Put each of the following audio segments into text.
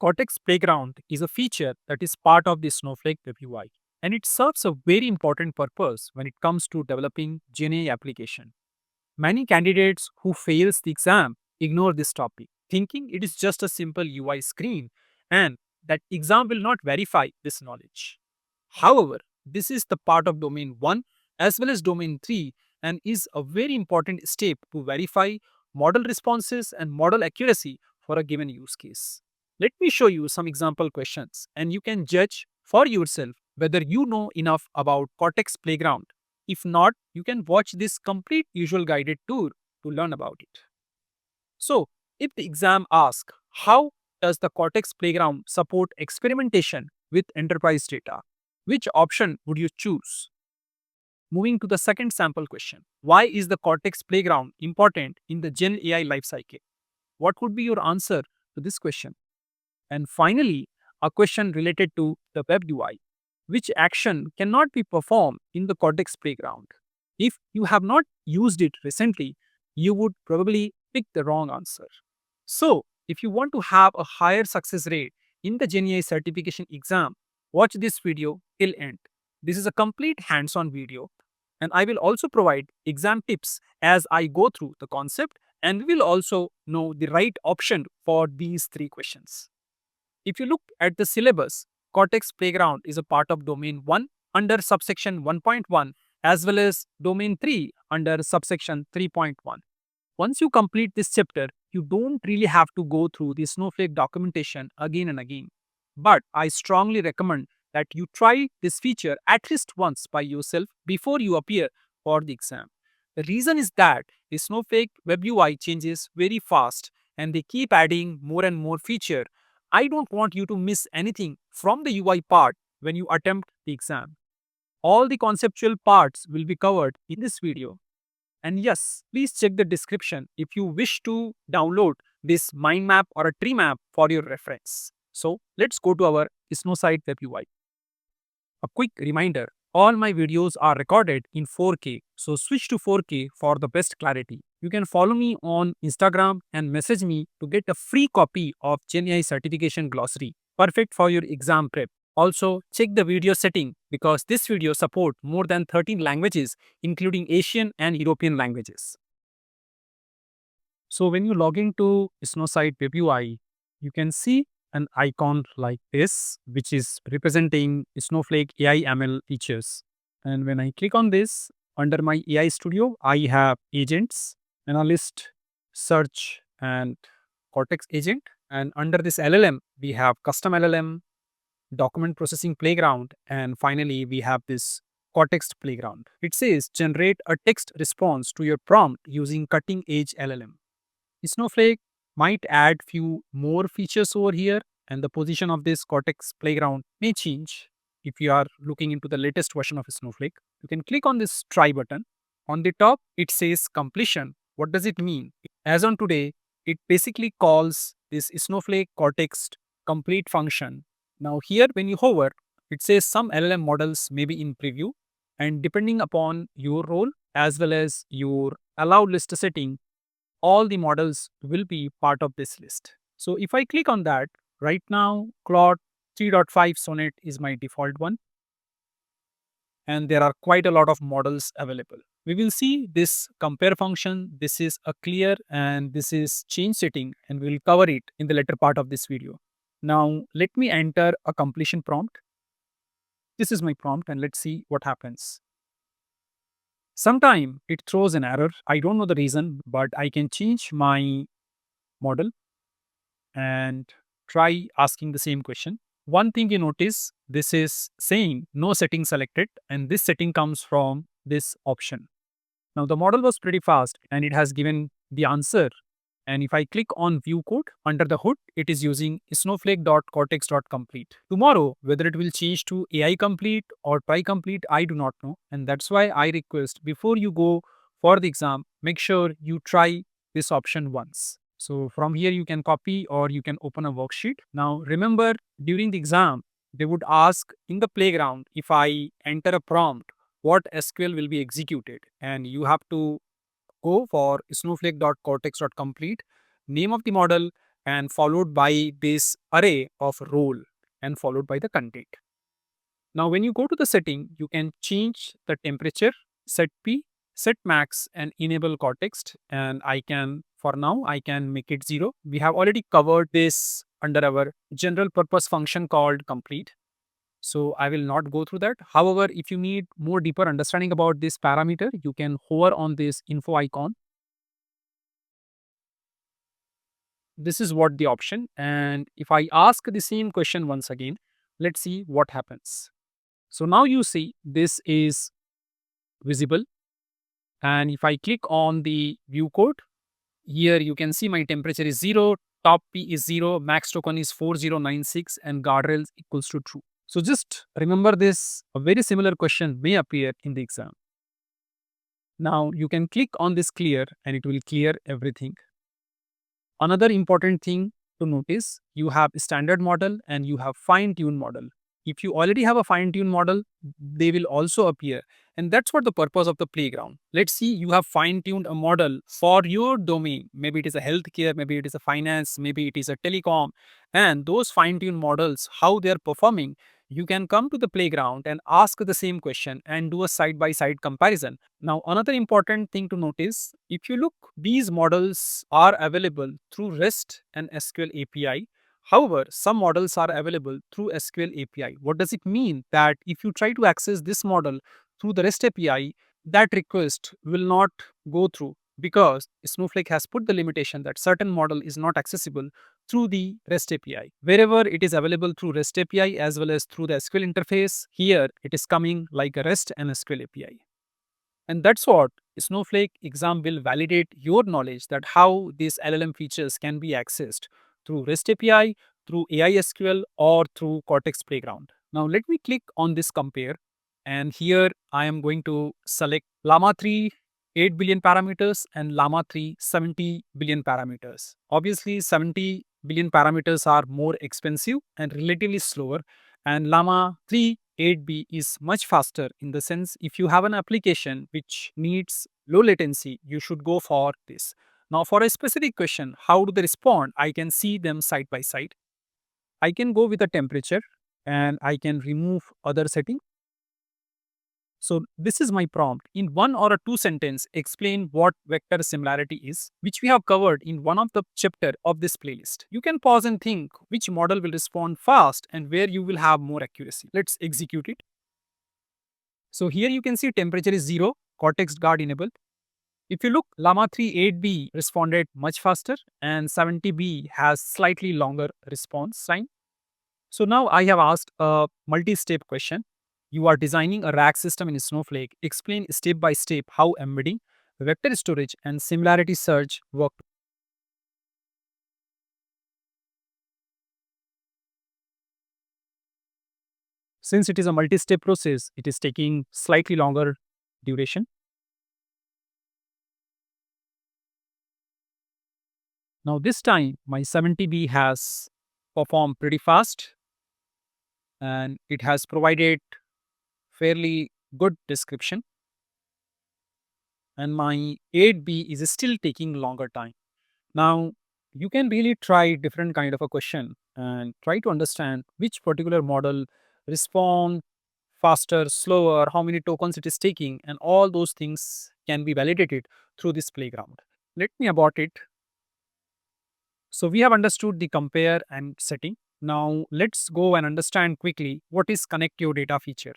Cortex Playground is a feature that is part of the Snowflake Web UI, and it serves a very important purpose when it comes to developing GenAI application. Many candidates who fails the exam ignore this topic, thinking it is just a simple UI screen and that exam will not verify this knowledge. However, this is the part of domain 1 as well as domain 3 and is a very important step to verify model responses and model accuracy for a given use case. Let me show you some example questions and you can judge for yourself whether you know enough about Cortex Playground. If not, you can watch this complete visual guided tour to learn about it. So, if the exam asks, how does the Cortex Playground support experimentation with enterprise data? Which option would you choose? Moving to the second sample question, why is the Cortex Playground important in the Gen AI lifecycle? What would be your answer to this question? And finally, a question related to the web UI. Which action cannot be performed in the Cortex Playground? If you have not used it recently, you would probably pick the wrong answer. So, if you want to have a higher success rate in the GenAI certification exam, watch this video till end. This is a complete hands-on video and I will also provide exam tips as I go through the concept and we will also know the right option for these three questions. If you look at the syllabus, Cortex Playground is a part of domain 1 under subsection 1.1 as well as domain 3 under subsection 3.1. Once you complete this chapter, you don't really have to go through the Snowflake documentation again and again. But I strongly recommend that you try this feature at least once by yourself before you appear for the exam. The reason is that the Snowflake Web UI changes very fast and they keep adding more and more feature. I don't want you to miss anything from the UI part when you attempt the exam. All the conceptual parts will be covered in this video. And yes, please check the description if you wish to download this mind map or a tree map for your reference. So let's go to our Snowsite Web UI. A quick reminder, all my videos are recorded in 4K, so switch to 4K for the best clarity. You can follow me on Instagram and message me to get a free copy of GenAI Certification Glossary, perfect for your exam prep. Also, check the video setting because this video supports more than 13 languages, including Asian and European languages. So when you log into Snowsite Web UI, you can see an icon like this, which is representing Snowflake AI ML features. And when I click on this, under my AI Studio, I have agents, analyst, search, and Cortex agent. And under this LLM, we have custom LLM, document processing playground, and finally, we have this Cortex Playground. It says generate a text response to your prompt using cutting edge LLM. Snowflake might add few more features over here and the position of this Cortex Playground may change if you are looking into the latest version of Snowflake. You can click on this try button. On the top, it says completion. What does it mean? As on today, it basically calls this Snowflake Cortex Complete function. Now here, when you hover, it says some LLM models may be in preview and depending upon your role as well as your allowed list setting, all the models will be part of this list. So if I click on that, right now Claude 3.5 Sonnet is my default one. And there are quite a lot of models available. We will see this compare function. This is a clear and this is change setting and we'll cover it in the later part of this video. Now let me enter a completion prompt. This is my prompt and let's see what happens. Sometime it throws an error. I don't know the reason, but I can change my model and try asking the same question. One thing you notice, this is saying no setting selected and this setting comes from this option. Now the model was pretty fast and it has given the answer. And if I click on view code under the hood, it is using snowflake.cortex.complete. Tomorrow, whether it will change to AI complete or try complete, I do not know. And that's why I request before you go for the exam, make sure you try this option once. So from here, you can copy or you can open a worksheet. Now remember, during the exam, they would ask in the playground, if I enter a prompt, what SQL will be executed? And you have to go for snowflake.cortex.complete, name of the model, and followed by this array of role and followed by the content. Now, when you go to the setting, you can change the temperature, set P, set max, and enable context. And I can, for now, I can make it 0. We have already covered this under our general purpose function called complete. So I will not go through that. However, if you need more deeper understanding about this parameter, you can hover on this info icon. This is what the option. And if I ask the same question once again, let's see what happens. So now you see this is visible. And if I click on the view code, here you can see my temperature is 0, top P is 0, max token is 4096, and guardrails equals to true. So just remember this, a very similar question may appear in the exam. Now you can click on this clear and it will clear everything. Another important thing to notice, you have standard model and you have fine-tuned model. If you already have a fine-tuned model, they will also appear. And that's what the purpose of the playground. Let's see, you have fine-tuned a model for your domain. Maybe it is a healthcare, maybe it is a finance, maybe it is a telecom. And those fine-tuned models, how they are performing, you can come to the playground and ask the same question and do a side-by-side comparison. Now, another important thing to notice, if you look, these models are available through REST and SQL API. However, some models are available through SQL API. What does it mean? That if you try to access this model through the REST API, that request will not go through because Snowflake has put the limitation that certain model is not accessible through the REST API. Wherever it is available through REST API as well as through the SQL interface, here it is coming like a REST and SQL API. And that's what Snowflake exam will validate your knowledge that how these LLM features can be accessed through REST API, through AI SQL, or through Cortex Playground. Now let me click on this compare, and here I am going to select Llama 3 8 billion parameters and Llama 3 70 billion parameters. Obviously 70 billion parameters are more expensive and relatively slower, and Llama 3 8B is much faster. In the sense, if you have an application which needs low latency, you should go for this. Now for a specific question, how do they respond? I can see them side by side. I can go with the temperature and I can remove other setting. So this is my prompt. In one or a two sentence, explain what vector similarity is, which we have covered in one of the chapter of this playlist. You can pause and think which model will respond fast and where you will have more accuracy. Let's execute it. So here you can see temperature is 0, Cortex guard enabled. If you look, Llama 3 8B responded much faster and 70B has slightly longer response time. So now I have asked a multi-step question. You are designing a rack system in Snowflake. Explain step by step how embedding, vector storage, and similarity search work. Since it is a multi-step process, it is taking slightly longer duration. Now this time, my 70B has performed pretty fast and it has provided fairly good description. And my 8B is still taking longer time. Now, you can really try different kind of a question and try to understand which particular model respond faster, slower, how many tokens it is taking, and all those things can be validated through this playground. Let me abort it. So we have understood the compare and setting. Now let's go and understand quickly what is connect your data feature.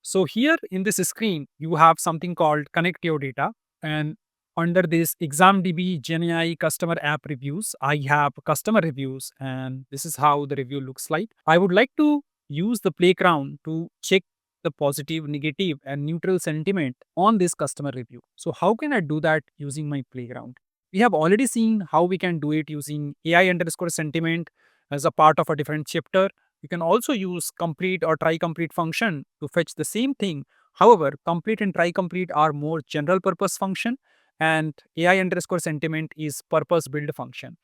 So here in this screen, you have something called connect your data, and under this ExamDB GenAI customer app reviews, I have customer reviews and this is how the review looks like. I would like to use the playground to check the positive, negative and neutral sentiment on this customer review. So how can I do that using my playground? We have already seen how we can do it using AI underscore sentiment as a part of a different chapter. You can also use complete or try complete function to fetch the same thing. However, complete and try complete are more general purpose function and AI underscore sentiment is purpose build function.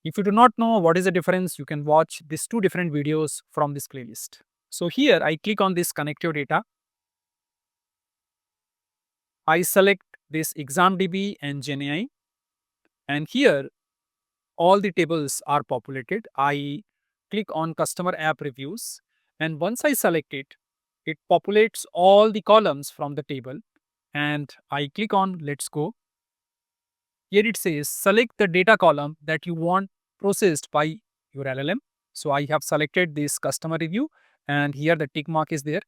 If you do not know what is the difference, you can watch these two different videos from this playlist. So here I click on this connect your data. I select this ExamDB and GenAI, and here all the tables are populated. I click on customer app reviews, and once I select it, it populates all the columns from the table, and I click on let's go. Here it says select the data column that you want processed by your LLM. So I have selected this customer review, and here the tick mark is there.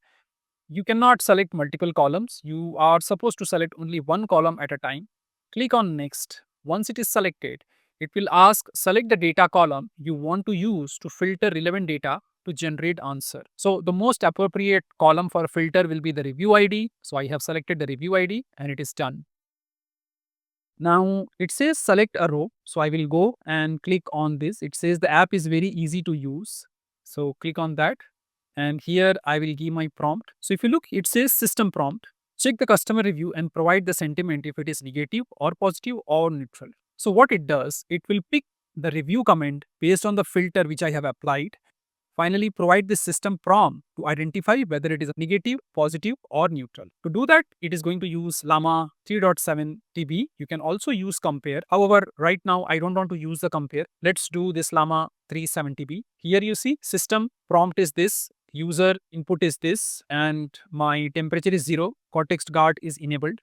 You cannot select multiple columns. You are supposed to select only one column at a time. Click on next. Once it is selected, it will ask select the data column you want to use to filter relevant data to generate answer. So the most appropriate column for filter will be the review ID. So I have selected the review ID and it is done. Now it says select a row. So I will go and click on this. It says the app is very easy to use. So click on that. And here I will give my prompt. So if you look, it says system prompt. Check the customer review and provide the sentiment if it is negative or positive or neutral. So what it does, it will pick the review comment based on the filter which I have applied. Finally, provide the system prompt to identify whether it is negative, positive, or neutral. To do that, it is going to use Llama 3.7 TB. You can also use compare. However, right now, I don't want to use the compare. Let's do this Llama 3.7 TB. Here you see system prompt is this, user input is this, and my temperature is 0. Cortex guard is enabled.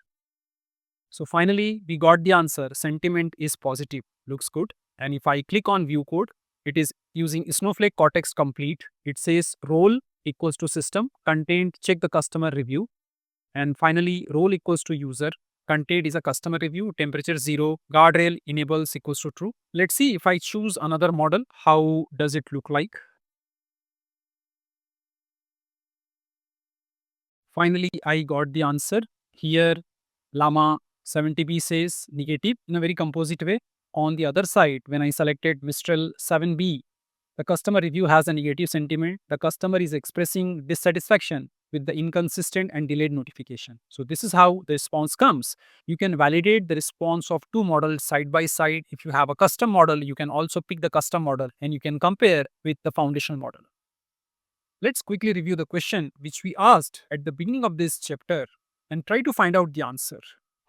So finally, we got the answer. Sentiment is positive. Looks good. And if I click on view code, it is using Snowflake Cortex Complete. It says role equals to system, contained check the customer review, and finally role equals to user. Contained is a customer review, temperature 0, guardrail enables equals to true. Let's see if I choose another model, how does it look like? Finally, I got the answer. Here, Llama 70B says negative in a very composite way. On the other side, when I selected Mistral 7B, the customer review has a negative sentiment. The customer is expressing dissatisfaction with the inconsistent and delayed notification. So this is how the response comes. You can validate the response of two models side by side. If you have a custom model, you can also pick the custom model and you can compare with the foundational model. Let's quickly review the question which we asked at the beginning of this chapter and try to find out the answer.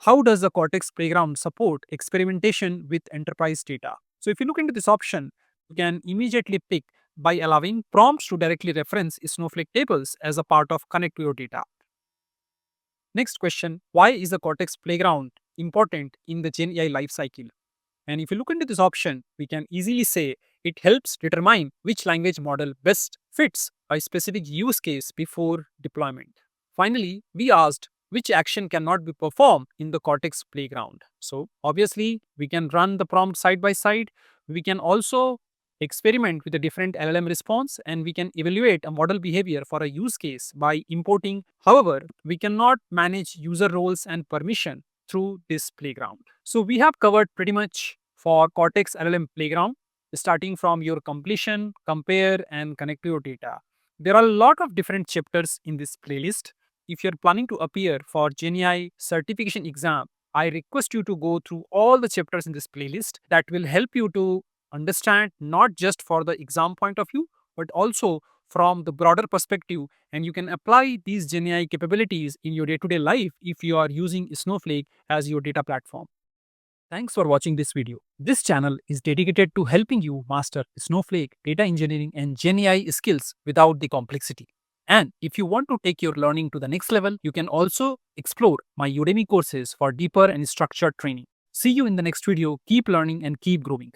How does the Cortex Playground support experimentation with enterprise data? So if you look into this option, you can immediately pick by allowing prompts to directly reference Snowflake tables as a part of connect to your data. Next question, why is the Cortex Playground important in the GenAI lifecycle? And if you look into this option, we can easily say it helps determine which language model best fits a specific use case before deployment. Finally, we asked which action cannot be performed in the Cortex Playground. So obviously, we can run the prompt side by side. We can also experiment with a different LLM response, and we can evaluate a model behavior for a use case by importing. However, we cannot manage user roles and permission through this playground. So we have covered pretty much for Cortex LLM Playground, starting from your completion, compare, and connect to your data. There are a lot of different chapters in this playlist. If you're planning to appear for GenAI Certification Exam, I request you to go through all the chapters in this playlist. That will help you to understand not just for the exam point of view, but also from the broader perspective, and you can apply these GenAI capabilities in your day-to-day life if you are using Snowflake as your data platform. Thanks for watching this video. This channel is dedicated to helping you master Snowflake, data engineering, and GenAI skills without the complexity. And if you want to take your learning to the next level, you can also explore my Udemy courses for deeper and structured training. See you in the next video. Keep learning and keep growing.